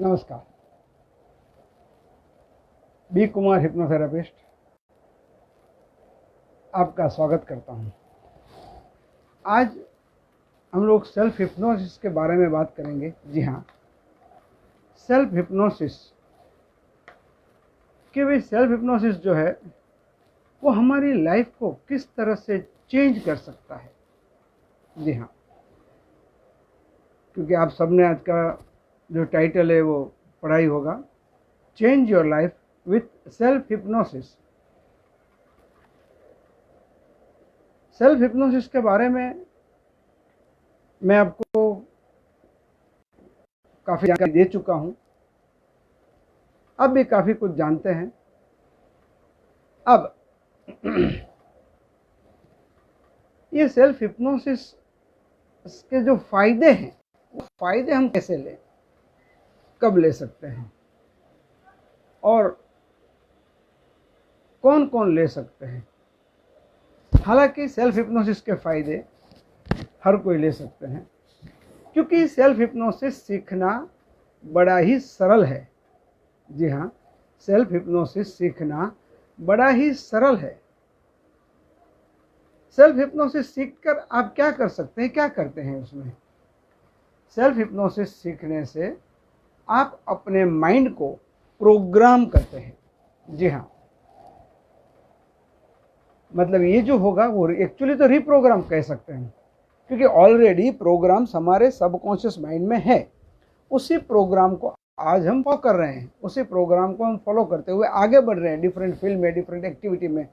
नमस्कार। B Kumar hypnotherapist आपका स्वागत करता हूं। आज हम लोग सेल्फ हिप्नोसिस के बारे में बात करेंगे। जी हाँ, सेल्फ हिप्नोसिस कि भाई सेल्फ हिप्नोसिस जो है वो हमारी लाइफ को किस तरह से चेंज कर सकता है। जी हाँ, क्योंकि आप सबने आज का जो टाइटल है वो पढ़ाई होगा, change your life with self hypnosis. Self hypnosis के बारे में मैं आपको काफ़ी जानकारी दे चुका हूँ, अब भी काफ़ी कुछ जानते हैं। अब ये सेल्फ हिप्नोसिस के जो फायदे हैं, वो फायदे हम कैसे लें, कब ले सकते हैं और कौन कौन ले सकते हैं। हालांकि सेल्फ हिप्नोसिस के फायदे हर कोई ले सकते हैं, क्योंकि सेल्फ हिप्नोसिस सीखना बड़ा ही सरल है। जी हाँ, सेल्फ हिप्नोसिस सीखना बड़ा ही सरल है। सेल्फ हिप्नोसिस सीखकर आप क्या कर सकते हैं, क्या करते हैं उसमें। सेल्फ हिप्नोसिस सीखने से आप अपने माइंड को प्रोग्राम करते हैं। जी हाँ, मतलब ये जो होगा वो एक्चुअली तो रीप्रोग्राम कह सकते हैं, क्योंकि ऑलरेडी प्रोग्राम्स हमारे सबकॉन्शियस माइंड में है। उसी प्रोग्राम को आज हम फॉलो कर रहे हैं, उसी प्रोग्राम को हम फॉलो करते हुए आगे बढ़ रहे हैं डिफरेंट फील्ड में, डिफरेंट एक्टिविटी में,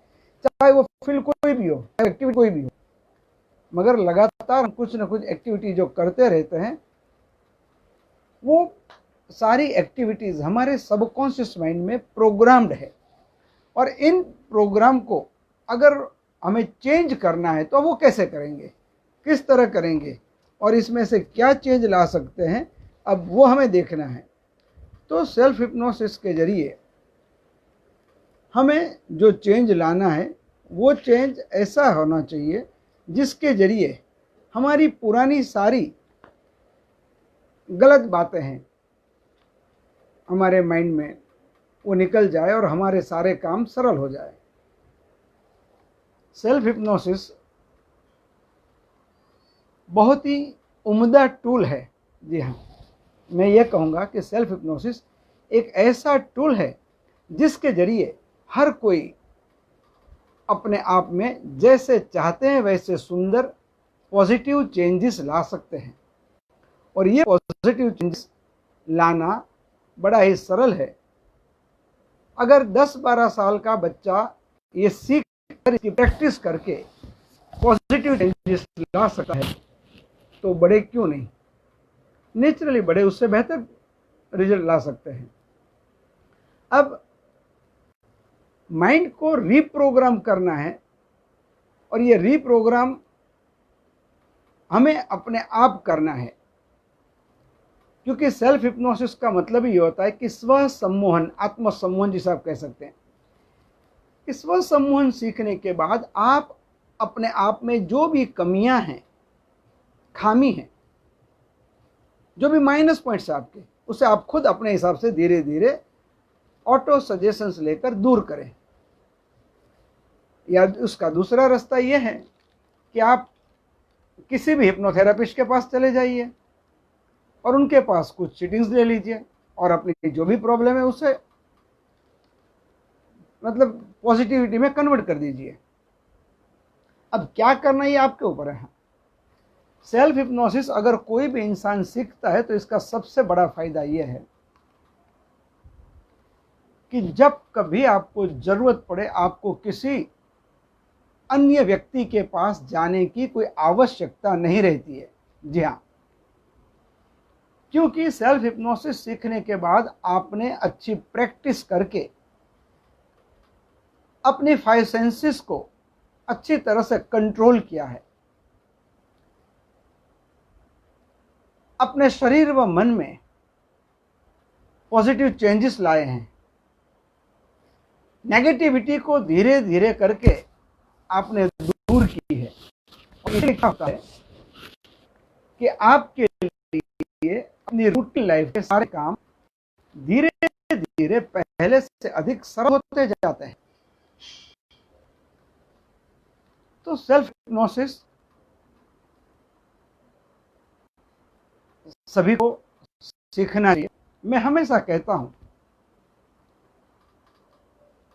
चाहे वो फील्ड कोई भी हो, एक्टिविटी कोई भी हो। मगर लगातार कुछ न कुछ एक्टिविटी जो करते रहते हैं, वो सारी एक्टिविटीज़ हमारे सबकॉन्शियस माइंड में प्रोग्राम्ड है। और इन प्रोग्राम को अगर हमें चेंज करना है तो वो कैसे करेंगे, किस तरह करेंगे और इसमें से क्या चेंज ला सकते हैं, अब वो हमें देखना है। तो सेल्फ हिप्नोसिस के जरिए हमें जो चेंज लाना है वो चेंज ऐसा होना चाहिए जिसके जरिए हमारी पुरानी सारी गलत बातें हैं हमारे माइंड में वो निकल जाए और हमारे सारे काम सरल हो जाए। सेल्फ हिप्नोसिस बहुत ही उम्दा टूल है। जी हाँ, मैं ये कहूँगा कि सेल्फ हिप्नोसिस एक ऐसा टूल है जिसके जरिए हर कोई अपने आप में जैसे चाहते हैं वैसे सुंदर पॉजिटिव चेंजेस ला सकते हैं। और ये पॉजिटिव चेंजेस लाना बड़ा ही सरल है। अगर 10-12 साल का बच्चा ये सीख कर, इसकी प्रैक्टिस करके पॉजिटिव चेंजेस ला सकता है, तो बड़े क्यों नहीं, नेचुरली बड़े उससे बेहतर रिजल्ट ला सकते हैं। अब माइंड को रीप्रोग्राम करना है, और ये रीप्रोग्राम हमें अपने आप करना है, क्योंकि सेल्फ हिप्नोसिस का मतलब ही होता है कि स्व सम्मोहन, आत्म सम्मोहन जिसे आप कह सकते हैं। कि स्व सम्मोहन सीखने के बाद आप अपने आप में जो भी कमियां हैं, खामी हैं, जो भी माइनस पॉइंट्स हैं आपके, उसे आप खुद अपने हिसाब से धीरे धीरे ऑटो सजेशंस लेकर दूर करें। या उसका दूसरा रास्ता यह है कि आप किसी भी हिप्नोथेरेपिस्ट के पास चले जाइए और उनके पास कुछ सीटिंग्स ले लीजिए और अपनी जो भी प्रॉब्लम है उसे मतलब पॉजिटिविटी में कन्वर्ट कर दीजिए। अब क्या करना ये आपके ऊपर है। सेल्फ हिप्नोसिस अगर कोई भी इंसान सीखता है तो इसका सबसे बड़ा फायदा यह है कि जब कभी आपको जरूरत पड़े, आपको किसी अन्य व्यक्ति के पास जाने की कोई आवश्यकता नहीं रहती है। जी हाँ, क्योंकि सेल्फ हिप्नोसिस सीखने के बाद आपने अच्छी प्रैक्टिस करके अपने 5 सेंसेस को अच्छी तरह से कंट्रोल किया है, अपने शरीर व मन में पॉजिटिव चेंजेस लाए हैं, नेगेटिविटी को धीरे धीरे करके आपने दूर की है। और इससे क्या होता है कि आपके लिए अपनी रूटीन लाइफ के सारे काम धीरे धीरे पहले से अधिक सरल होते जाते हैं। तो सेल्फ हिप्नोसिस सभी को सीखना चाहिए। मैं हमेशा कहता हूं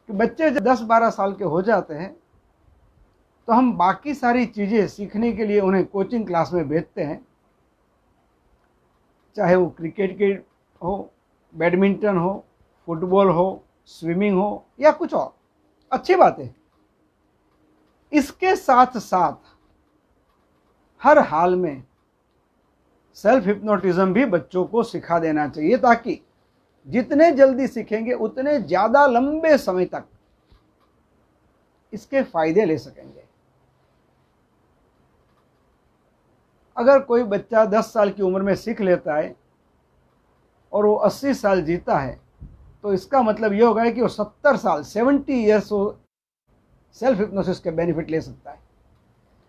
कि बच्चे जब 10-12 साल के हो जाते हैं तो हम बाकी सारी चीज़ें सीखने के लिए उन्हें कोचिंग क्लास में भेजते हैं, चाहे वो क्रिकेट की हो, बैडमिंटन हो, फुटबॉल हो, स्विमिंग हो या कुछ और। अच्छी बात है। इसके साथ साथ हर हाल में सेल्फ हिप्नोटिज्म भी बच्चों को सिखा देना चाहिए, ताकि जितने जल्दी सीखेंगे उतने ज़्यादा लंबे समय तक इसके फायदे ले सकेंगे। अगर कोई बच्चा 10 साल की उम्र में सीख लेता है और वो 80 साल जीता है, तो इसका मतलब ये होगा कि वो 70 साल 70 ईयर्स वो सेल्फ हिप्नोसिस के बेनिफिट ले सकता है।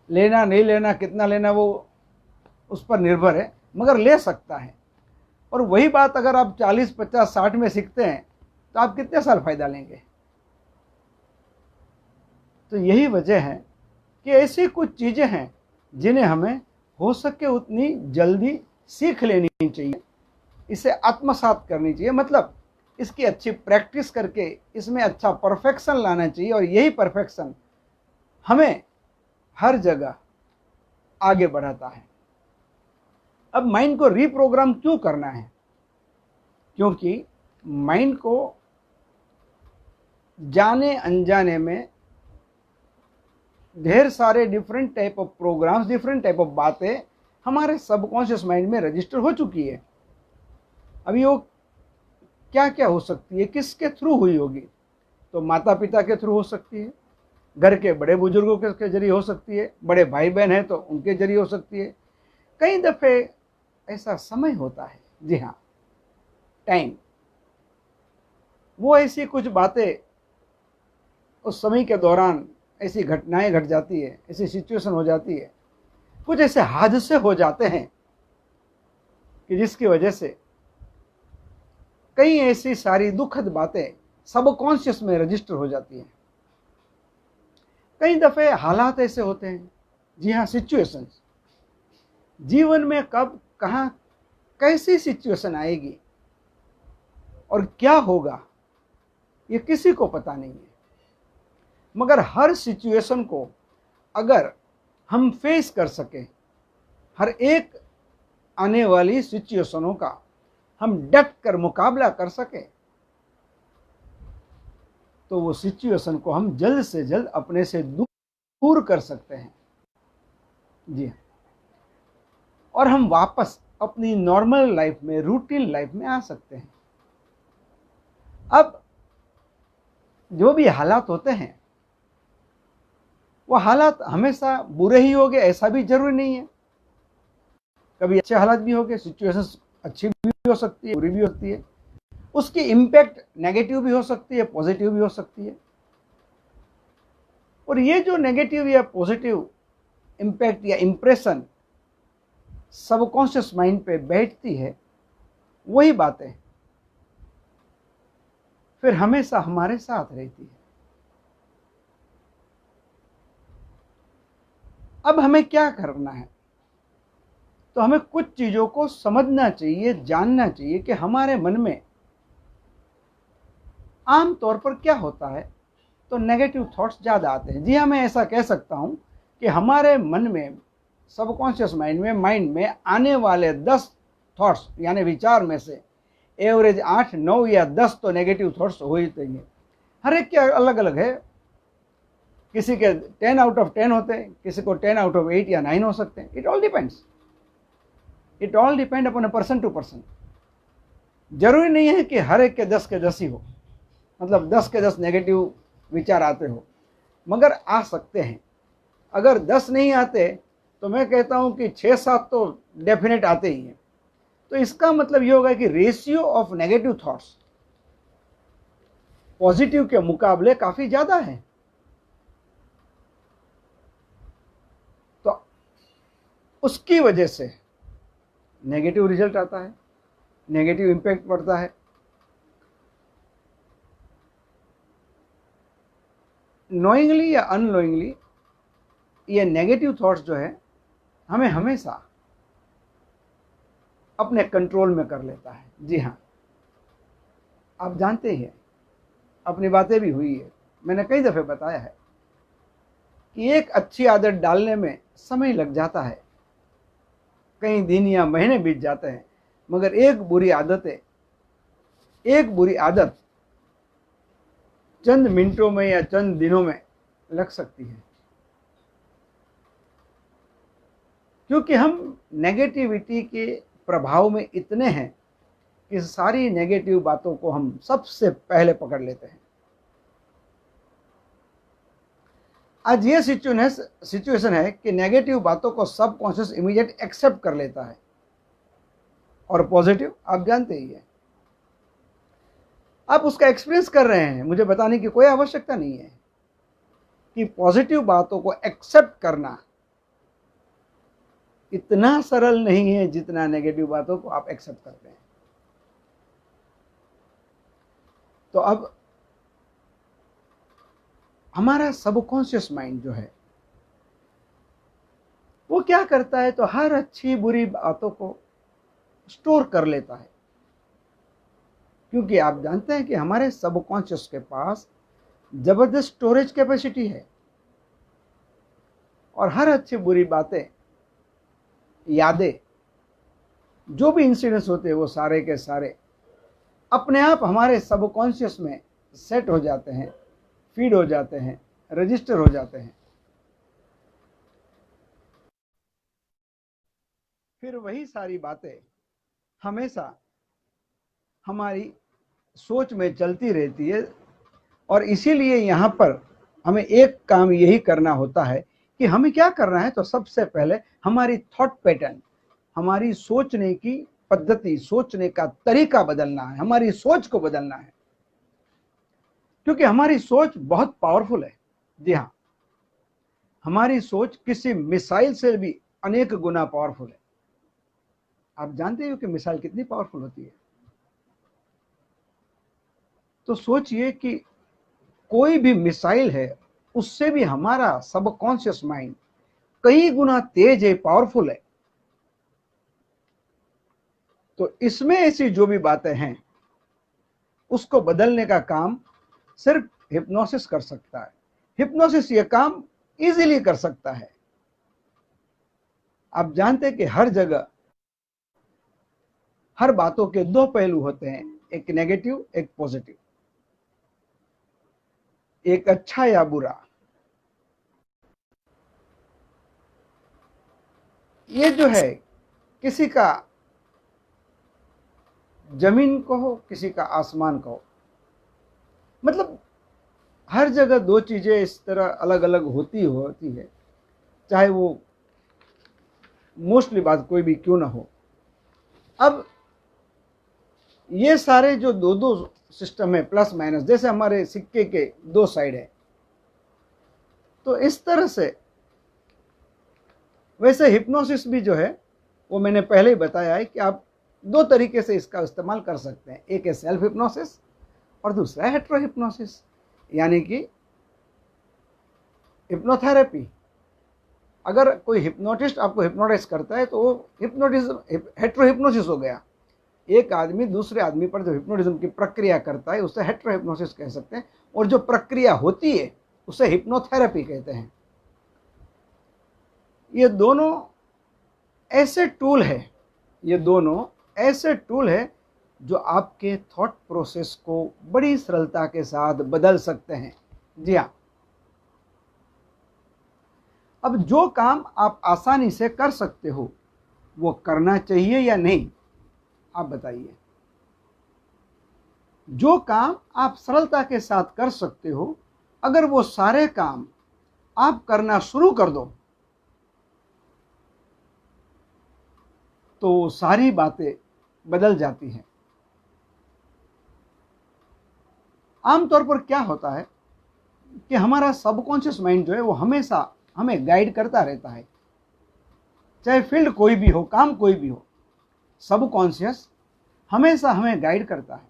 लेना नहीं लेना, कितना लेना, वो उस पर निर्भर है, मगर ले सकता है। और वही बात अगर आप 40, 50, 60 में सीखते हैं तो आप कितने साल फायदा लेंगे। तो यही वजह है कि ऐसी कुछ चीज़ें हैं जिन्हें हमें हो सके उतनी जल्दी सीख लेनी चाहिए, इसे आत्मसात करनी चाहिए, मतलब इसकी अच्छी प्रैक्टिस करके इसमें अच्छा परफेक्शन लाना चाहिए। और यही परफेक्शन हमें हर जगह आगे बढ़ाता है। अब माइंड को रीप्रोग्राम क्यों करना है? क्योंकि माइंड को जाने अनजाने में ढेर सारे different type of programs, different type of बातें हमारे सबकॉन्शियस माइंड में रजिस्टर हो चुकी है। अभी वो क्या क्या हो सकती है, किसके थ्रू हुई होगी? तो माता पिता के थ्रू हो सकती है, घर के बड़े बुजुर्गों के जरिए हो सकती है, बड़े भाई बहन हैं तो उनके जरिए हो सकती है। कई दफ़े ऐसा समय होता है, जी हाँ, टाइम, वो ऐसी कुछ बातें उस समय के दौरान ऐसी घटनाएं घट जाती है, ऐसी सिचुएशन हो जाती है, कुछ ऐसे हादसे हो जाते हैं कि जिसकी वजह से कई ऐसी सारी दुखद बातें सबकॉन्शियस में रजिस्टर हो जाती हैं। कई दफ़े हालात ऐसे होते हैं, जी हाँ, सिचुएशंस, जीवन में कब कहाँ कैसी सिचुएशन आएगी और क्या होगा ये किसी को पता नहीं है। मगर हर सिचुएशन को अगर हम फेस कर सके, हर एक आने वाली सिचुएशनों का हम डट कर मुकाबला कर सके, तो वो सिचुएशन को हम जल्द से जल्द अपने से दूर कर सकते हैं, जी हाँ, और हम वापस अपनी नॉर्मल लाइफ में, रूटीन लाइफ में आ सकते हैं। अब जो भी हालात होते हैं वो हालात हमेशा बुरे ही होंगे ऐसा भी जरूरी नहीं है। कभी अच्छे हालात भी होंगे, सिचुएशंस अच्छी भी हो सकती है, बुरी भी होती है, उसकी इम्पैक्ट नेगेटिव भी हो सकती है, पॉजिटिव भी हो सकती है। और ये जो नेगेटिव या पॉजिटिव इम्पैक्ट या इम्प्रेशन सबकॉन्शियस माइंड पे बैठती है, वही बातें फिर हमेशा हमारे साथ रहती है। अब हमें क्या करना है? तो हमें कुछ चीज़ों को समझना चाहिए, जानना चाहिए कि हमारे मन में आम तौर पर क्या होता है। तो नेगेटिव थॉट्स ज़्यादा आते हैं। जी हाँ, मैं ऐसा कह सकता हूँ कि हमारे मन में, सबकॉन्शियस माइंड में आने वाले 10 थॉट्स यानी विचार में से एवरेज 8, 9 या 10 तो नेगेटिव थॉट्स हो ही देंगे। हर एक के अलग अलग है, किसी के 10 आउट ऑफ 10 होते हैं, किसी को 10 आउट ऑफ 8 या 9 हो सकते हैं। It all depend upon person to person. जरूरी नहीं है कि हर एक के 10 के 10 ही हो, मतलब 10 के 10 नेगेटिव विचार आते हो, मगर आ सकते हैं। अगर 10 नहीं आते तो मैं कहता हूं कि 6-7 तो डेफिनेट आते ही हैं। तो इसका मतलब ये होगा कि ratio of negative thoughts positive के मुकाबले काफी ज्यादा है। तो उसकी वजह से नेगेटिव रिजल्ट आता है, नेगेटिव इम्पैक्ट पड़ता है। नोइंगली या अननोइंगली ये नेगेटिव थॉट्स जो है हमें हमेशा अपने कंट्रोल में कर लेता है। जी हाँ, आप जानते हैं, अपनी बातें भी हुई है, मैंने कई दफ़े बताया है कि एक अच्छी आदत डालने में समय लग जाता है, कई दिन या महीने बीत जाते हैं, मगर एक बुरी आदत चंद मिनटों में या चंद दिनों में लग सकती है, क्योंकि हम नेगेटिविटी के प्रभाव में इतने हैं कि सारी नेगेटिव बातों को हम सबसे पहले पकड़ लेते हैं। आज ये सिचुएशन है कि नेगेटिव बातों को सबकॉन्शियस इमीडिएट एक्सेप्ट कर लेता है, और पॉजिटिव आप जानते ही हैं, आप उसका एक्सपीरियंस कर रहे हैं, मुझे बताने की कोई आवश्यकता नहीं है कि पॉजिटिव बातों को एक्सेप्ट करना इतना सरल नहीं है जितना नेगेटिव बातों को आप एक्सेप्ट करते हैं। तो अब हमारा सबकॉन्शियस माइंड जो है वो क्या करता है, तो हर अच्छी बुरी बातों को स्टोर कर लेता है, क्योंकि आप जानते हैं कि हमारे सबकॉन्शियस के पास जबरदस्त स्टोरेज कैपेसिटी है, और हर अच्छी बुरी बातें, यादें, जो भी इंसिडेंट्स होते हैं वो सारे के सारे अपने आप हमारे सबकॉन्शियस में सेट हो जाते हैं, फीड हो जाते हैं, रजिस्टर हो जाते हैं। फिर वही सारी बातें हमेशा हमारी सोच में चलती रहती है, और इसीलिए यहाँ पर हमें एक काम यही करना होता है कि हमें क्या करना है, तो सबसे पहले हमारी थॉट पैटर्न, हमारी सोचने की पद्धति, सोचने का तरीका बदलना है, हमारी सोच को बदलना है, क्योंकि हमारी सोच बहुत पावरफुल है। जी हाँ, हमारी सोच किसी मिसाइल से भी अनेक गुना पावरफुल है। आप जानते हो कि मिसाइल कितनी पावरफुल होती है। तो सोचिए कि कोई भी मिसाइल है, उससे भी हमारा सबकॉन्शियस माइंड कई गुना तेज है, पावरफुल है। तो इसमें ऐसी जो भी बातें हैं उसको बदलने का काम सिर्फ हिप्नोसिस कर सकता है। हिप्नोसिस ये काम इजीली कर सकता है। आप जानते हैं कि हर जगह हर बातों के दो पहलू होते हैं, एक नेगेटिव, एक पॉजिटिव, एक अच्छा या बुरा। ये जो है किसी का जमीन कहो, किसी का आसमान कहो, मतलब हर जगह दो चीजें इस तरह अलग अलग होती है, चाहे वो मोस्टली बात कोई भी क्यों ना हो। अब ये सारे जो दो दो सिस्टम है, प्लस माइनस, जैसे हमारे सिक्के के दो साइड है, तो इस तरह से वैसे हिप्नोसिस भी जो है वो मैंने पहले ही बताया है कि आप दो तरीके से इसका इस्तेमाल कर सकते हैं। एक है सेल्फ हिप्नोसिस और दूसरा है हेट्रो हिप्नोसिस, यानी कि हिप्नोथेरेपी। अगर कोई हिप्नोटिस्ट आपको हिप्नोटाइज करता है तो वो हिप्नोटिज्म हेट्रो हिप्नोसिस हो गया। एक आदमी दूसरे आदमी पर जो हिप्नोटिज्म की प्रक्रिया करता है उसे हेट्रो हिप्नोसिस कह सकते हैं, और जो प्रक्रिया होती है उसे हिप्नोथेरेपी कहते हैं। ये दोनों ऐसे टूल है जो आपके थॉट प्रोसेस को बड़ी सरलता के साथ बदल सकते हैं। जी हाँ, अब जो काम आप आसानी से कर सकते हो वो करना चाहिए या नहीं, आप बताइए। जो काम आप सरलता के साथ कर सकते हो, अगर वो सारे काम आप करना शुरू कर दो तो सारी बातें बदल जाती हैं। आमतौर पर क्या होता है कि हमारा सबकॉन्शियस माइंड जो है वो हमेशा हमें गाइड करता रहता है, चाहे फील्ड कोई भी हो, काम कोई भी हो, सबकॉन्शियस हमेशा हमें गाइड करता है।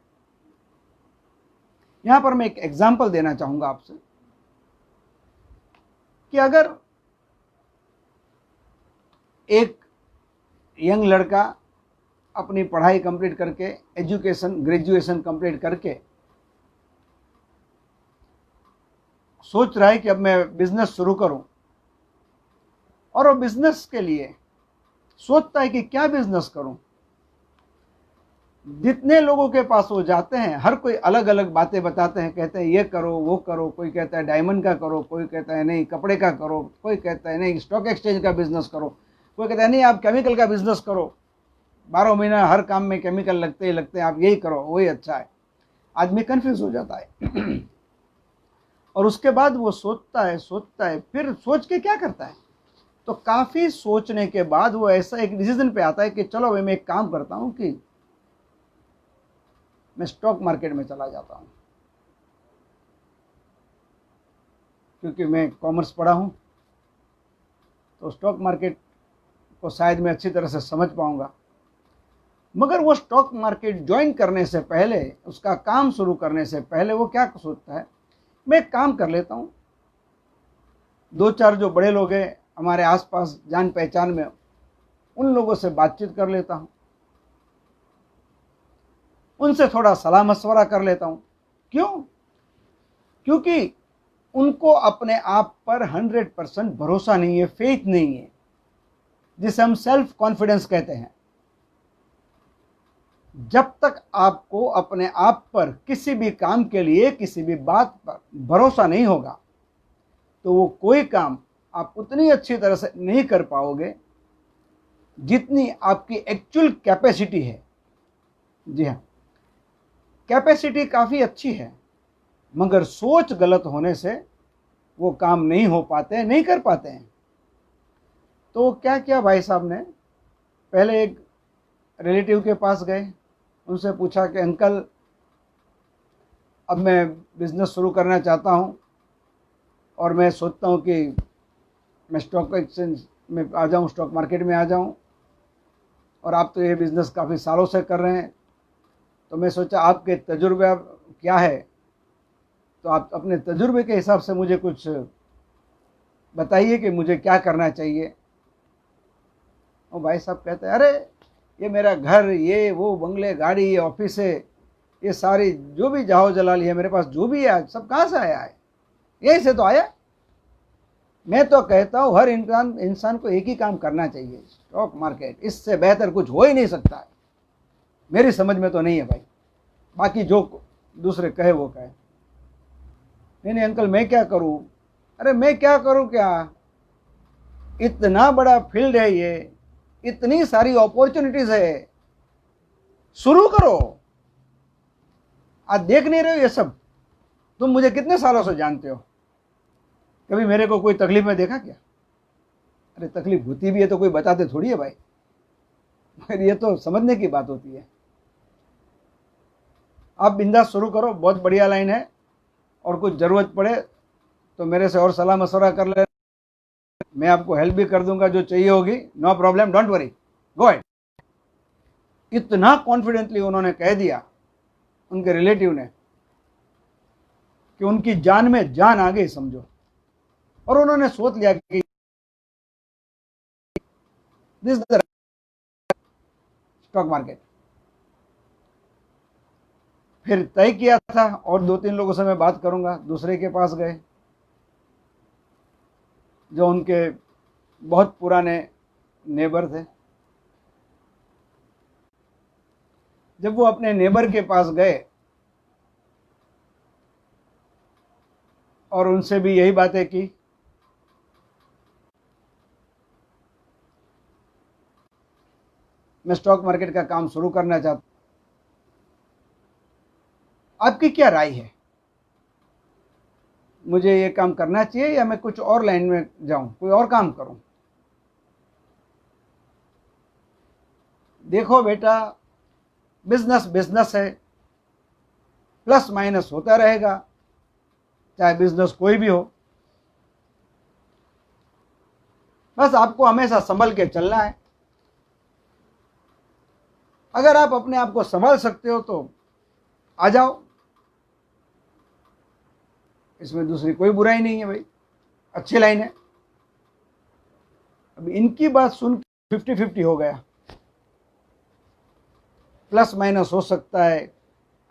यहां पर मैं एक एग्जांपल देना चाहूंगा आपसे कि अगर एक यंग लड़का अपनी पढ़ाई कंप्लीट करके, एजुकेशन ग्रेजुएशन कंप्लीट करके सोच रहा है कि अब मैं बिजनेस शुरू करूं, और वो बिजनेस के लिए सोचता है कि क्या बिजनेस करूं, जितने लोगों के पास वो जाते हैं हर कोई अलग अलग बातें बताते हैं, कहते हैं ये करो वो करो, कोई कहता है डायमंड का करो, कोई कहता है नहीं कपड़े का करो, कोई कहता है नहीं स्टॉक एक्सचेंज का बिजनेस करो, कोई कहता है नहीं आप केमिकल का बिजनेस करो, 12 महीना हर काम में केमिकल लगते ही लगते हैं, आप यही करो वही अच्छा है। आदमी कंफ्यूज हो जाता है और उसके बाद वो सोचता है फिर सोच के क्या करता है, तो काफ़ी सोचने के बाद वो ऐसा एक डिसीजन पे आता है कि चलो भाई मैं एक काम करता हूँ कि मैं स्टॉक मार्केट में चला जाता हूँ, क्योंकि मैं कॉमर्स पढ़ा हूँ तो स्टॉक मार्केट को शायद मैं अच्छी तरह से समझ पाऊँगा। मगर वो स्टॉक मार्केट ज्वाइन करने से पहले, उसका काम शुरू करने से पहले वो क्या सोचता है, मैं एक काम कर लेता हूँ, 2-4 जो बड़े लोग हैं हमारे आसपास जान पहचान में, उन लोगों से बातचीत कर लेता हूँ, उनसे थोड़ा सलाह मशवरा कर लेता हूँ। क्यों? क्योंकि उनको अपने आप पर 100% भरोसा नहीं है, फेथ नहीं है, जिसे हम सेल्फ कॉन्फिडेंस कहते हैं। जब तक आपको अपने आप पर किसी भी काम के लिए, किसी भी बात पर भरोसा नहीं होगा, तो वो कोई काम आप उतनी अच्छी तरह से नहीं कर पाओगे जितनी आपकी एक्चुअल कैपेसिटी है। जी हाँ, कैपेसिटी काफ़ी अच्छी है, मगर सोच गलत होने से वो काम नहीं हो पाते हैं, नहीं कर पाते हैं। तो क्या किया भाई साहब ने, पहले एक रिलेटिव के पास गए, उनसे पूछा कि अंकल अब मैं बिज़नेस शुरू करना चाहता हूँ और मैं सोचता हूँ कि मैं स्टॉक एक्सचेंज में आ जाऊँ, स्टॉक मार्केट में आ जाऊँ, और आप तो ये बिज़नेस काफ़ी सालों से कर रहे हैं, तो मैं सोचा आपके तजुर्बे क्या है, तो आप अपने तजुर्बे के हिसाब से मुझे कुछ बताइए कि मुझे क्या करना चाहिए। और भाई साहब कहते हैं अरे ये मेरा घर, ये वो बंगले, गाड़ी, ये ऑफिस है, ये सारी जो भी जाहो जलाली है मेरे पास, जो भी है आज सब कहाँ से आया है, यही से तो आया। मैं तो कहता हूँ हर इंसान को एक ही काम करना चाहिए, स्टॉक मार्केट, इससे बेहतर कुछ हो ही नहीं सकता है। मेरी समझ में तो नहीं है भाई, बाकी जो दूसरे कहे वो कहे। नहीं अंकल मैं क्या करूँ, अरे मैं क्या करूँ क्या, इतना बड़ा फील्ड है ये, इतनी सारी अपॉर्चुनिटीज है, शुरू करो। आज देख नहीं रहे हो ये सब, तुम मुझे कितने सालों से जानते हो, कभी मेरे को कोई तकलीफ में देखा क्या? अरे तकलीफ होती भी है तो कोई बताते थोड़ी है भाई, मगर ये तो समझने की बात होती है। आप बिंदास शुरू करो, बहुत बढ़िया लाइन है, और कुछ ज़रूरत पड़े तो मेरे से और सलाह मशवरा कर ले, मैं आपको हेल्प भी कर दूंगा जो चाहिए होगी, no problem, don't worry, go ahead. इतना कॉन्फिडेंटली उन्होंने कह दिया उनके रिलेटिव ने कि उनकी जान में जान आ गई समझो, और उन्होंने सोच लिया कि दिस द स्टॉक मार्केट। फिर तय किया था, और 2-3 लोगों से मैं बात करूंगा, दूसरे के पास गए जो उनके बहुत पुराने नेबर थे। जब वो अपने नेबर के पास गए और उनसे भी यही बातें की, मैं स्टॉक मार्केट का काम शुरू करना चाहता हूं, आपकी क्या राय है, मुझे ये काम करना चाहिए या मैं कुछ और लाइन में जाऊं, कोई और काम करूं? देखो बेटा, बिजनेस बिजनेस है, प्लस माइनस होता रहेगा, चाहे बिजनेस कोई भी हो, बस आपको हमेशा संभल के चलना है। अगर आप अपने आप को संभाल सकते हो तो आ जाओ, इसमें दूसरी कोई बुराई नहीं है भाई, अच्छी लाइन है। अब इनकी बात सुन 50-50 हो गया, प्लस माइनस हो सकता है,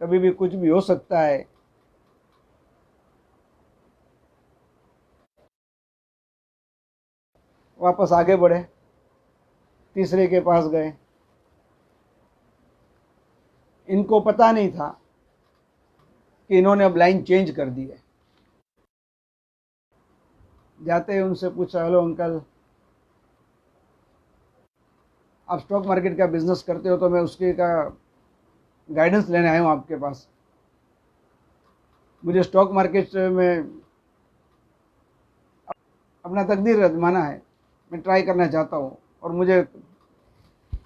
कभी भी कुछ भी हो सकता है। वापस आगे बढ़े, तीसरे के पास गए। इनको पता नहीं था कि इन्होंने अब लाइन चेंज कर दी है। जाते ही उनसे पूछा, हेलो अंकल, आप स्टॉक मार्केट का बिजनेस करते हो तो मैं उसके का गाइडेंस लेने आया हूँ आपके पास। मुझे स्टॉक मार्केट में अपना तकदीर आजमाना है, मैं ट्राई करना चाहता हूँ। और मुझे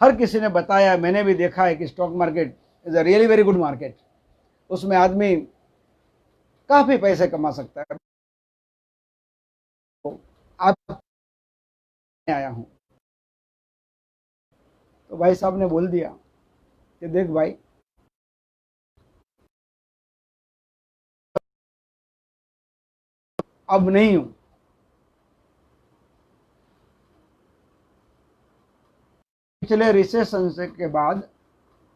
हर किसी ने बताया, मैंने भी देखा है कि stock market is a really very good market, उसमें आदमी काफ़ी पैसे कमा सकता है। तो आप आया हूँ। तो भाई साहब ने बोल दिया कि देख भाई, अब नहीं हूँ। पिछले रिसेशन से के बाद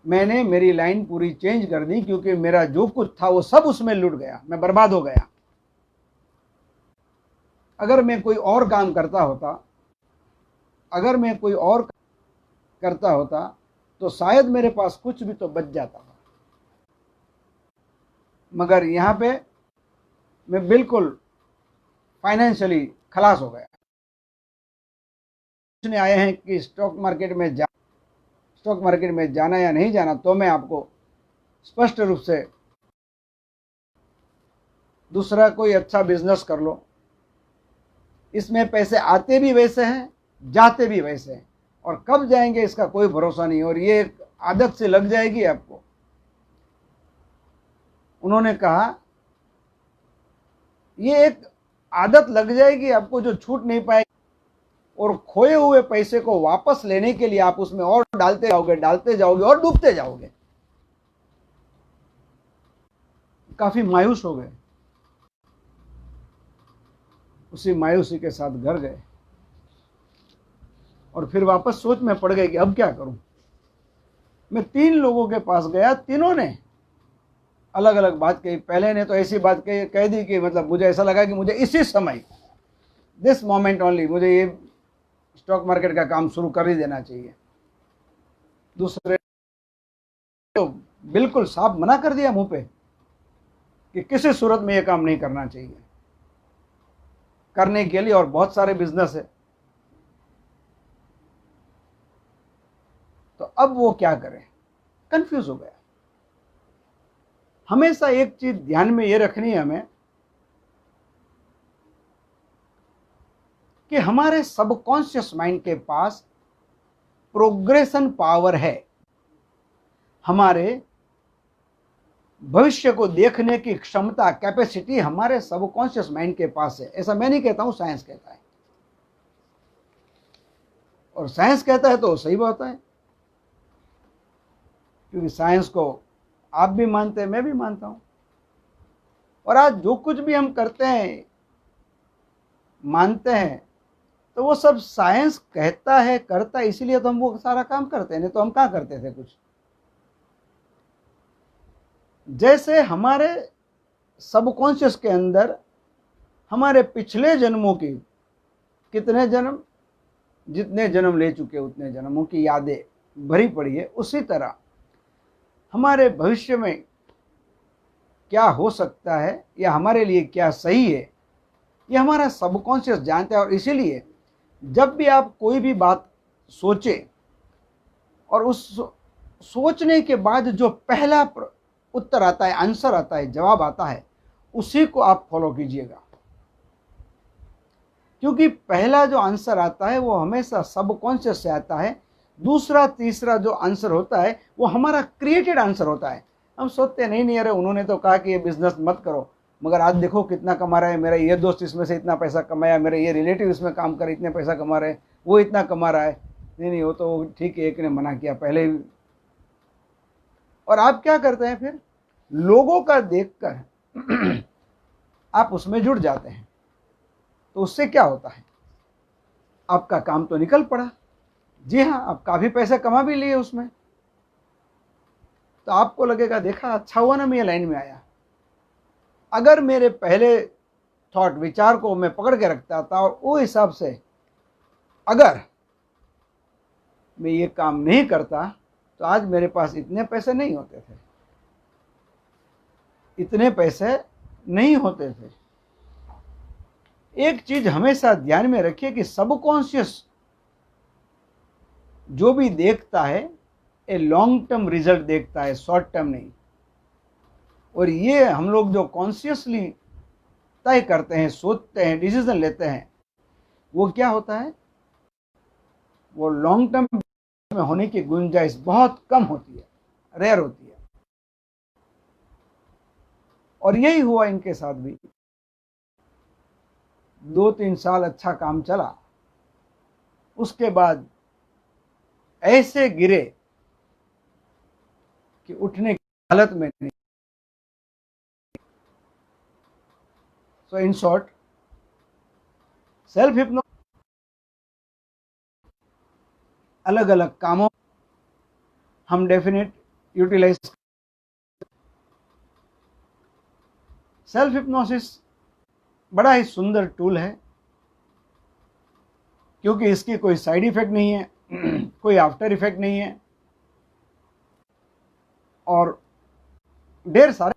मैंने मेरी लाइन पूरी चेंज कर दी, क्योंकि मेरा जो कुछ था वो सब उसमें लुट गया, मैं बर्बाद हो गया। अगर मैं कोई और काम करता होता, अगर मैं कोई और करता होता तो शायद मेरे पास कुछ भी तो बच जाता, मगर यहाँ पे मैं बिल्कुल फाइनेंशियली खलास हो गया। पूछने आए हैं कि स्टॉक मार्केट में जाना या नहीं जाना, तो मैं आपको स्पष्ट रूप से, दूसरा कोई अच्छा बिजनेस कर लो, इसमें पैसे आते भी वैसे हैं, जाते भी वैसे हैं, और कब जाएंगे इसका कोई भरोसा नहीं, और ये एक आदत से लग जाएगी आपको। उन्होंने कहा ये एक आदत लग जाएगी आपको जो छूट नहीं पाएगी, और खोए हुए पैसे को वापस लेने के लिए आप उसमें और डालते जाओगे और डूबते जाओगे। काफी मायूस हो गए, उसी मायूसी के साथ घर गए, और फिर वापस सोच में पड़ गए कि अब क्या करूं। मैं 3 लोगों के पास गया, तीनों ने अलग अलग बात कही। पहले ने तो ऐसी बात कह दी कि मतलब मुझे ऐसा लगा कि मुझे इसी समय, दिस मोमेंट ओनली, मुझे ये स्टॉक मार्केट का काम शुरू कर ही देना चाहिए। दूसरे तो बिल्कुल साफ मना कर दिया मुंह पे कि किसी सूरत में ये काम नहीं करना चाहिए। करने के लिए और बहुत सारे बिजनेस है। तो अब वो क्या करें, कंफ्यूज हो गया। हमेशा एक चीज ध्यान में ये रखनी है हमें कि हमारे सबकॉन्शियस माइंड के पास प्रोग्रेशन पावर है। हमारे भविष्य को देखने की क्षमता, कैपेसिटी हमारे सबकॉन्शियस माइंड के पास है। ऐसा मैं नहीं कहता हूं, साइंस कहता है, और साइंस कहता है तो सही बात है, क्योंकि साइंस को आप भी मानते हैं, मैं भी मानता हूं। और आज जो कुछ भी हम करते हैं, मानते हैं, तो वो सब साइंस कहता है, करता है, इसीलिए तो हम वो सारा काम करते हैं, नहीं तो हम कहाँ करते थे कुछ। जैसे हमारे सबकॉन्शियस के अंदर हमारे पिछले जन्मों की, कितने जन्म, जितने जन्म ले चुके उतने जन्मों की यादें भरी पड़ी है, उसी तरह हमारे भविष्य में क्या हो सकता है या हमारे लिए क्या सही है, ये हमारा सबकॉन्शियस जानता है। और इसीलिए जब भी आप कोई भी बात सोचे, और उस सोचने के बाद जो पहला उत्तर आता है, आंसर आता है, जवाब आता है, उसी को आप फॉलो कीजिएगा। क्योंकि पहला जो आंसर आता है वो हमेशा सबकॉन्शियस से आता है। दूसरा तीसरा जो आंसर होता है वो हमारा क्रिएटेड आंसर होता है। हम सोचते नहीं अरे उन्होंने तो कहा कि ये बिजनेस मत करो, मगर आज देखो कितना कमा रहा है, मेरा ये दोस्त इसमें से इतना पैसा कमाया, मेरे ये रिलेटिव इसमें काम करे इतने पैसा कमा रहे हैं, वो इतना कमा रहा है। नहीं वो तो ठीक है, एक ने मना किया पहले ही। और आप क्या करते हैं फिर, लोगों का देखकर आप उसमें जुड़ जाते हैं। तो उससे क्या होता है, आपका काम तो निकल पड़ा। जी हाँ, आप काफ़ी पैसे कमा भी लिए उसमें। तो आपको लगेगा देखा अच्छा हुआ ना मैं ये लाइन में आया। अगर मेरे पहले थॉट विचार को मैं पकड़ के रखता था और वो हिसाब से अगर मैं ये काम नहीं करता तो आज मेरे पास इतने पैसे नहीं होते थे, इतने पैसे नहीं होते थे। एक चीज हमेशा ध्यान में रखिए कि सबकॉन्शियस जो भी देखता है ये लॉन्ग टर्म रिजल्ट देखता है, शॉर्ट टर्म नहीं। और ये हम लोग जो कॉन्शियसली तय करते हैं, सोचते हैं, डिसीजन लेते हैं, वो क्या होता है, वो लॉन्ग टर्म में होने की गुंजाइश बहुत कम होती है, रेयर होती है। और यही हुआ इनके साथ भी। 2-3 साल अच्छा काम चला, उसके बाद ऐसे गिरे कि उठने की हालत में नहीं। सो इन शॉर्ट, सेल्फ हिप्नोसिस अलग अलग कामों हम डेफिनेट यूटिलाइज। सेल्फ हिप्नोसिस बड़ा ही सुंदर टूल है क्योंकि इसकी कोई साइड इफेक्ट नहीं है, कोई आफ्टर इफेक्ट नहीं है और ढेर सारे।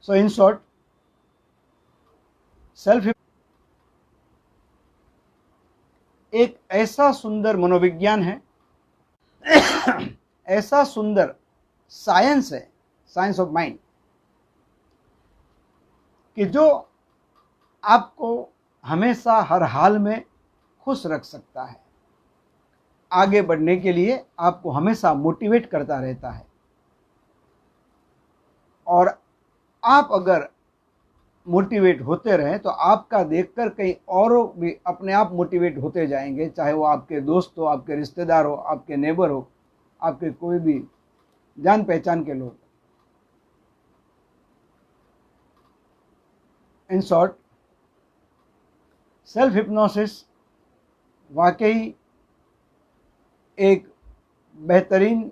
सो इन शॉर्ट, सेल्फ एक ऐसा सुंदर मनोविज्ञान है, ऐसा सुंदर साइंस है, साइंस ऑफ माइंड, कि जो आपको हमेशा हर हाल में खुश रख सकता है, आगे बढ़ने के लिए आपको हमेशा मोटिवेट करता रहता है। और आप अगर मोटिवेट होते रहें तो आपका देखकर कई औरों भी अपने आप मोटिवेट होते जाएंगे, चाहे वो आपके दोस्त हो, आपके रिश्तेदार हो, आपके नेबर हो, आपके कोई भी जान पहचान के लोग। इन शॉर्ट, सेल्फ हिप्नोसिस वाकई एक बेहतरीन,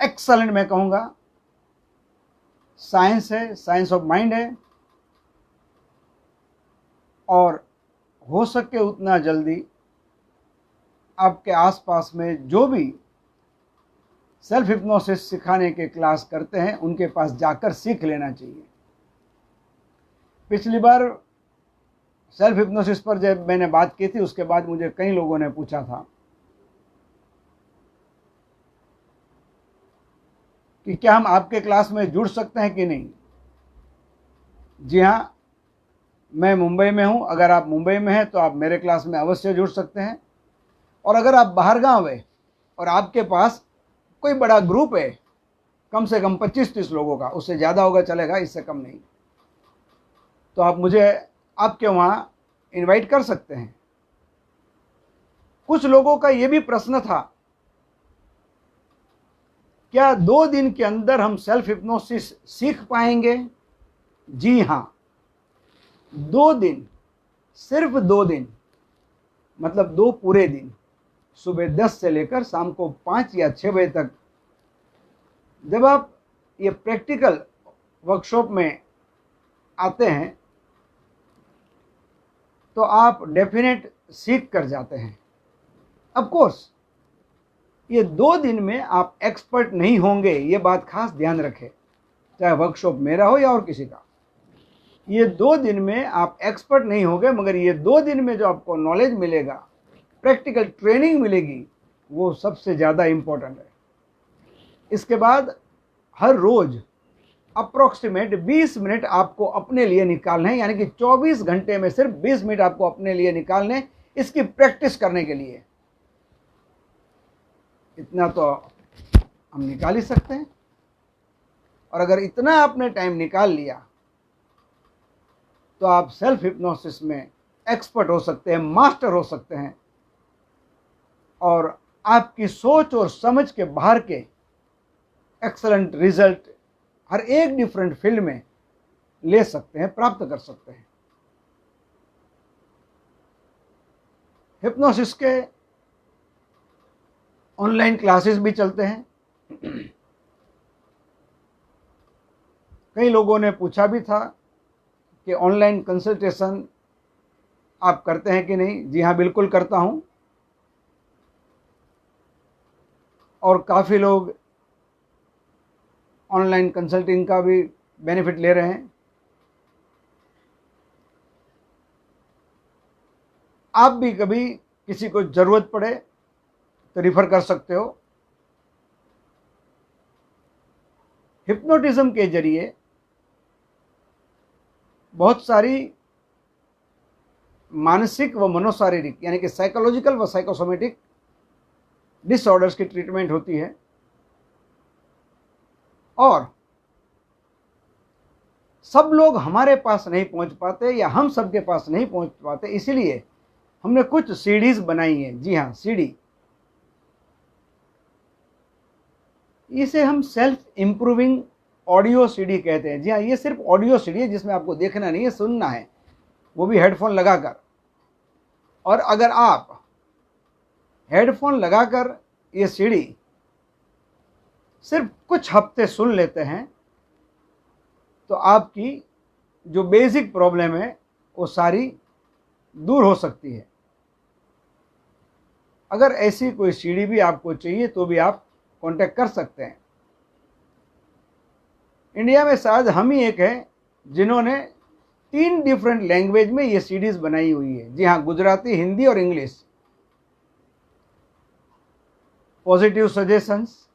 एक्सलेंट मैं कहूँगा, साइंस है, साइंस ऑफ माइंड है। और हो सके उतना जल्दी आपके आसपास में जो भी सेल्फ हिप्नोसिस सिखाने के क्लास करते हैं उनके पास जाकर सीख लेना चाहिए। पिछली बार सेल्फ हिप्नोसिस पर जब मैंने बात की थी उसके बाद मुझे कई लोगों ने पूछा था कि क्या हम आपके क्लास में जुड़ सकते हैं कि नहीं। जी हाँ, मैं मुंबई में हूँ, अगर आप मुंबई में हैं तो आप मेरे क्लास में अवश्य जुड़ सकते हैं। और अगर आप बाहर गाँव है और आपके पास कोई बड़ा ग्रुप है, कम से कम 25-30 लोगों का, उससे ज़्यादा होगा चलेगा, इससे कम नहीं, तो आप मुझे आपके वहाँ इनवाइट कर सकते हैं। कुछ लोगों का ये भी प्रश्न था, क्या 2 दिन के अंदर हम सेल्फ हिप्नोसिस सीख पाएंगे। जी हाँ, 2 दिन, सिर्फ 2 दिन, मतलब 2 पूरे दिन, सुबह 10 से लेकर शाम को 5 या 6 बजे तक। जब आप ये प्रैक्टिकल वर्कशॉप में आते हैं तो आप डेफिनेट सीख कर जाते हैं। ऑफ कोर्स ये 2 दिन में आप एक्सपर्ट नहीं होंगे, ये बात खास ध्यान रखें, चाहे वर्कशॉप मेरा हो या और किसी का। ये 2 दिन में आप एक्सपर्ट नहीं होंगे, मगर ये 2 दिन में जो आपको नॉलेज मिलेगा, प्रैक्टिकल ट्रेनिंग मिलेगी, वो सबसे ज़्यादा इम्पोर्टेंट है। इसके बाद हर रोज़ अप्रोक्सीमेट 20 मिनट आपको अपने लिए निकालने हैं, यानी कि 24 घंटे में सिर्फ 20 मिनट आपको अपने लिए निकालने, इसकी प्रैक्टिस करने के लिए। इतना तो हम निकाल ही सकते हैं। और अगर इतना आपने टाइम निकाल लिया तो आप सेल्फ हिप्नोसिस में एक्सपर्ट हो सकते हैं, मास्टर हो सकते हैं, और आपकी सोच और समझ के बाहर के एक्सलेंट रिजल्ट हर एक डिफरेंट फील्ड में ले सकते हैं, प्राप्त कर सकते हैं। हिप्नोसिस के ऑनलाइन क्लासेस भी चलते हैं। कई लोगों ने पूछा भी था कि ऑनलाइन कंसल्टेशन आप करते हैं कि नहीं। जी हाँ, बिल्कुल करता हूँ, और काफ़ी लोग ऑनलाइन कंसल्टिंग का भी बेनिफिट ले रहे हैं। आप भी कभी किसी को ज़रूरत पड़े तो रिफ़र कर सकते हो। हिप्नोटिज्म के जरिए बहुत सारी मानसिक व मनोशारीरिक यानी कि साइकोलॉजिकल व साइकोसोमेटिक डिसऑर्डर्स की ट्रीटमेंट होती है, और सब लोग हमारे पास नहीं पहुंच पाते या हम सबके पास नहीं पहुंच पाते, इसीलिए हमने कुछ सीडीज बनाई हैं। जी हाँ, सीडी। इसे हम सेल्फ इम्प्रूविंग ऑडियो सीडी कहते हैं। जी हाँ, ये सिर्फ ऑडियो सीडी है जिसमें आपको देखना नहीं है, सुनना है, वो भी हेडफोन लगाकर। और अगर आप हेडफोन लगाकर ये सीडी सिर्फ कुछ हफ्ते सुन लेते हैं तो आपकी जो बेसिक प्रॉब्लम है वो सारी दूर हो सकती है। अगर ऐसी कोई सीडी भी आपको चाहिए तो भी आप कांटेक्ट कर सकते हैं। इंडिया में शायद हम ही एक हैं जिन्होंने 3 डिफरेंट लैंग्वेज में ये सीडीज बनाई हुई है। जी हाँ, गुजराती, हिंदी और English. Positive suggestions,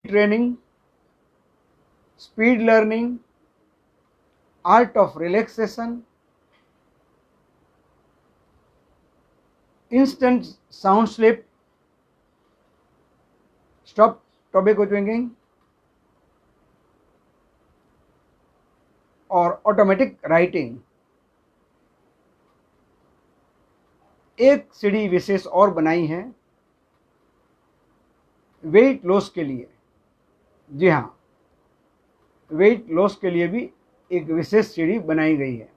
training, speed learning, art of relaxation, instant sound sleep, stop tobacco chewing और ऑटोमेटिक राइटिंग। एक सीडी विशेष और बनाई है वेट लॉस के लिए। जी हाँ, वेट लॉस के लिए भी एक विशेष सीडी बनाई गई है,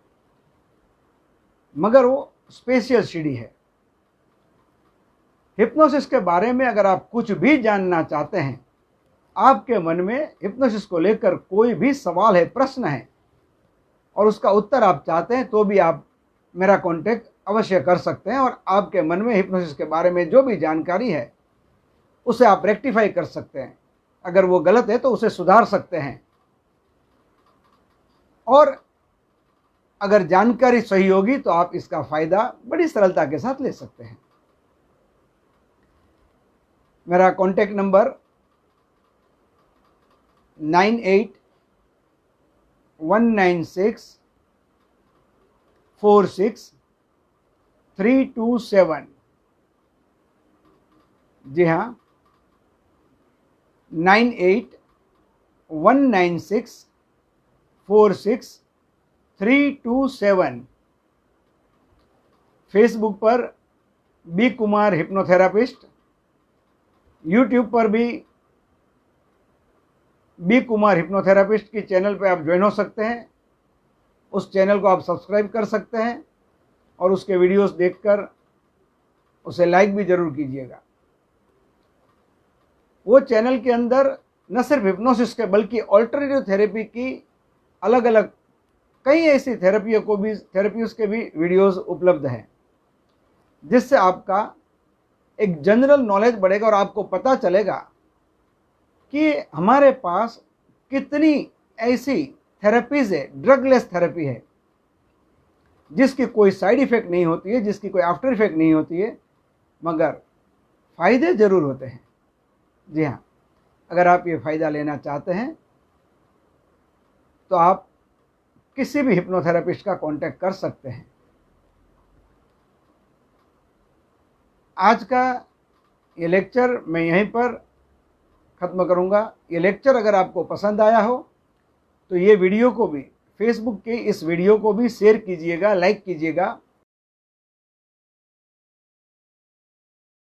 मगर वो स्पेशल सीडी है। हिप्नोसिस के बारे में अगर आप कुछ भी जानना चाहते हैं, आपके मन में हिप्नोसिस को लेकर कोई भी सवाल है, प्रश्न है, और उसका उत्तर आप चाहते हैं, तो भी आप मेरा कांटेक्ट अवश्य कर सकते हैं। और आपके मन में हिप्नोसिस के बारे में जो भी जानकारी है उसे आप रेक्टिफाई कर सकते हैं। अगर वो गलत है तो उसे सुधार सकते हैं, और अगर जानकारी सही होगी तो आप इसका फ़ायदा बड़ी सरलता के साथ ले सकते हैं। मेरा कांटेक्ट नंबर 9819646327। जी हाँ, 9819646327। फेसबुक पर बी कुमार हिप्नोथेरापिस्ट, यूट्यूब पर भी बी कुमार हिप्नोथेरापिस्ट की चैनल पे आप ज्वाइन हो सकते हैं। उस चैनल को आप सब्सक्राइब कर सकते हैं और उसके वीडियोस देखकर उसे लाइक भी ज़रूर कीजिएगा। वो चैनल के अंदर न सिर्फ हिप्नोसिस के बल्कि ऑल्टरनेटिव थेरेपी की अलग अलग कई ऐसी थेरेपीज के भी वीडियोस उपलब्ध हैं, जिससे आपका एक जनरल नॉलेज बढ़ेगा और आपको पता चलेगा कि हमारे पास कितनी ऐसी थेरेपीज है, ड्रगलेस थेरेपी है, जिसकी कोई साइड इफ़ेक्ट नहीं होती है, जिसकी कोई आफ्टर इफेक्ट नहीं होती है, मगर फ़ायदे ज़रूर होते हैं। जी हाँ, अगर आप ये फ़ायदा लेना चाहते हैं तो आप किसी भी हिप्नोथेरेपिस्ट का कांटेक्ट कर सकते हैं। आज का ये लेक्चर मैं यहीं पर ख़त्म करूँगा। ये लेक्चर अगर आपको पसंद आया हो तो ये वीडियो को भी, फेसबुक के इस वीडियो को भी शेयर कीजिएगा, लाइक कीजिएगा,